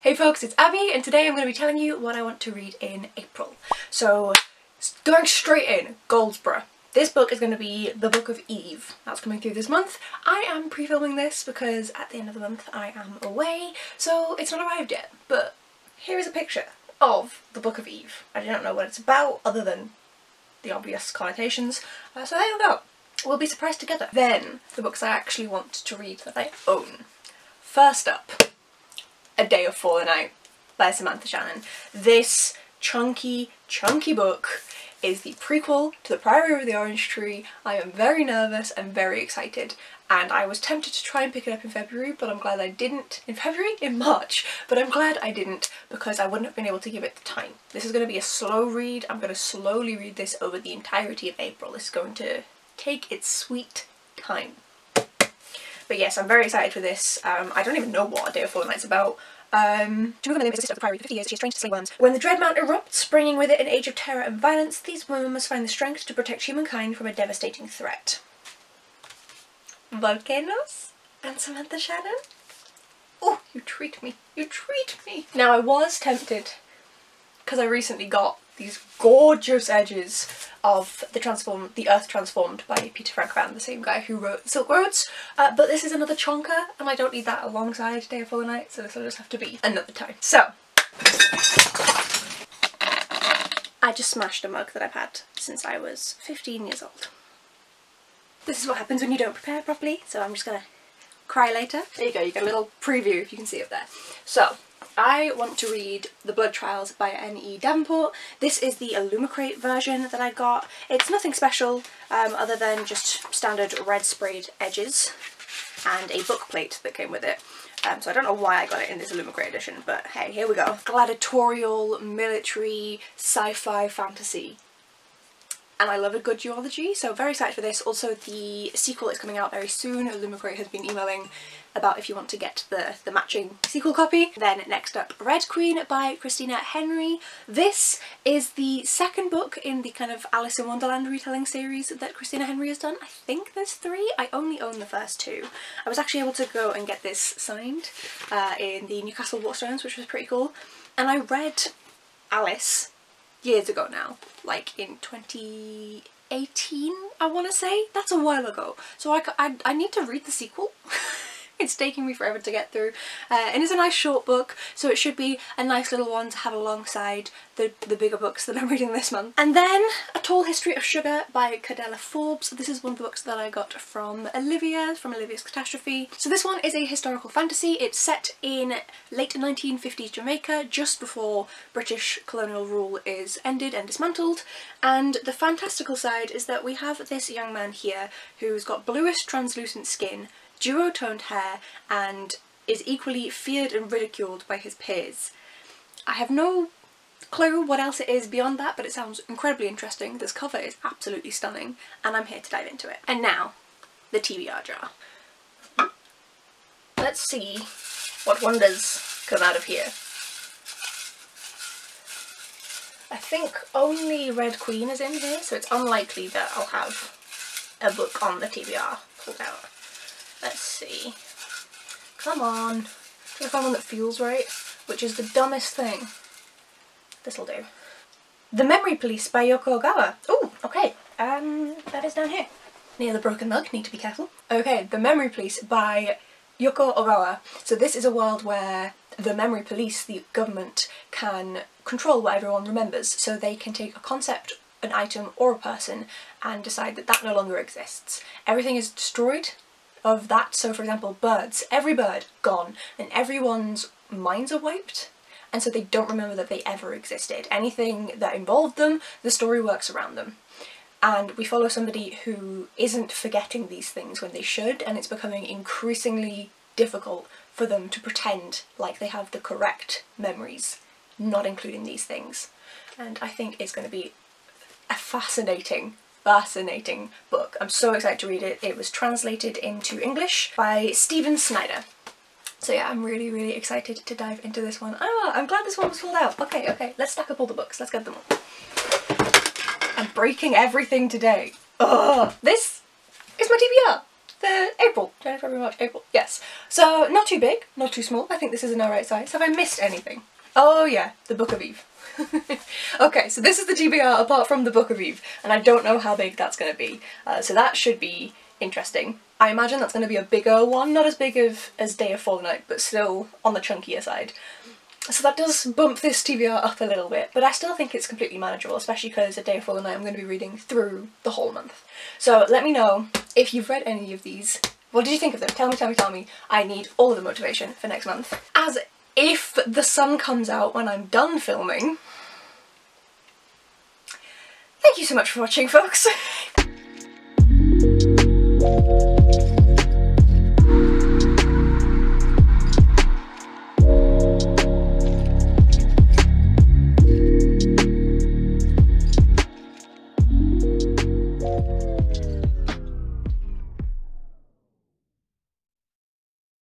Hey folks, it's Abby and today I'm going to be telling you what I want to read in April. So, going straight in, Goldsborough. This book is going to be The Book of Eve. That's coming through this month. I am pre-filming this because at the end of the month I am away, so it's not arrived yet. But here is a picture of The Book of Eve. I don't know what it's about other than the obvious connotations, so there you go. We'll be surprised together. Then, the books I actually want to read that I own. First up, A Day of Fallen Out by Samantha Shannon. This chunky book is the prequel to The Priory of the Orange Tree. I am very nervous and very excited, and I was tempted to try and pick it up in February, but I'm glad I didn't. In March, but I'm glad I didn't because I wouldn't have been able to give it the time. This is going to be a slow read. I'm going to slowly read this over the entirety of April. This is going to take its sweet time. But yes, I'm very excited for this. I don't even know what A Day of Fallen Night's about. Jimmy is the sister of the Priory for 50 years. She is trained to slay worms. When the Dread Mount erupts, bringing with it an age of terror and violence, these women must find the strength to protect humankind from a devastating threat. Volcanoes and Samantha Shannon? Oh, you treat me. You treat me. Now, I was tempted, because I recently got these gorgeous edges of The Earth Transformed by Peter Frankopan, the same guy who wrote Silk Roads, but this is another chonker and I don't need that alongside Day of Fallen Night, so this will just have to be another time. So, I just smashed a mug that I've had since I was 15 years old. This is what happens when you don't prepare properly, so I'm just gonna cry later. There you go, you get a little preview if you can see it there. So, I want to read The Blood Trials by N.E. Davenport. This is the Illumicrate version that I got. It's nothing special other than just standard red sprayed edges and a book plate that came with it. So I don't know why I got it in this Illumicrate edition, but hey, here we go. Gladiatorial, military, sci-fi, fantasy. And I love a good duology, so very excited for this. Also, the sequel is coming out very soon. Illumicrate has been emailing about if you want to get the matching sequel copy. Then next up, Red Queen by Christina Henry. This is the second book in the kind of Alice in Wonderland retelling series that Christina Henry has done. I think there's 3. I only own the first 2. I was actually able to go and get this signed in the Newcastle Waterstones, which was pretty cool. And I read Alice years ago now, like in 2018 I want to say. That's a while ago, so I need to read the sequel. It's taking me forever to get through, and it's a nice short book, so it should be a nice little one to have alongside the bigger books that I'm reading this month. And then A Tall History of Sugar by Curdella Forbes. This is one of the books that I got from Olivia's Catastrophe. So this one is a historical fantasy. It's set in late 1950s Jamaica, just before British colonial rule is ended and dismantled. And the fantastical side is that we have this young man here who's got bluish translucent skin, duo-toned hair, and is equally feared and ridiculed by his peers. I have no clue what else it is beyond that, but it sounds incredibly interesting. This cover is absolutely stunning, and I'm here to dive into it. And now, the TBR jar. Let's see what wonders come out of here. I think only Red Queen is in here, so it's unlikely that I'll have a book on the TBR pulled out. Let's see. Come on. Try to find one that feels right, which is the dumbest thing. This'll do. The Memory Police by Yoko Ogawa. Oh, okay. That is down here. Near the broken mug, need to be careful. Okay, The Memory Police by Yoko Ogawa. So this is a world where the memory police, the government, can control what everyone remembers. So they can take a concept, an item, or a person and decide that that no longer exists. Everything is destroyed of that. So for example, birds, every bird gone, and everyone's minds are wiped, and so they don't remember that they ever existed. Anything that involved them, the story works around them. And we follow somebody who isn't forgetting these things when they should, and it's becoming increasingly difficult for them to pretend like they have the correct memories, not including these things. And I think it's going to be a fascinating book. I'm so excited to read it. It was translated into English by Stephen Snyder. So yeah, I'm really excited to dive into this one. Ah, I'm glad this one was sold out. Okay, let's stack up all the books. Let's get them all. I'm breaking everything today. Ugh, this is my TBR. April. January, February, March, April. Yes. So not too big, not too small. I think this is an alright size. Have I missed anything? Oh yeah, the Book of Eve. Okay, so this is the TBR apart from the Book of Eve, and I don't know how big that's going to be. So that should be interesting. I imagine that's going to be a bigger one, not as big as Day of Fortnight, but still on the chunkier side. So that does bump this TBR up a little bit, but I still think it's completely manageable, especially because A Day of Fortnight I'm going to be reading through the whole month. So let me know if you've read any of these. What did you think of them? Tell me, tell me, tell me. I need all of the motivation for next month. As if the sun comes out when I'm done filming. Thank you so much for watching, folks.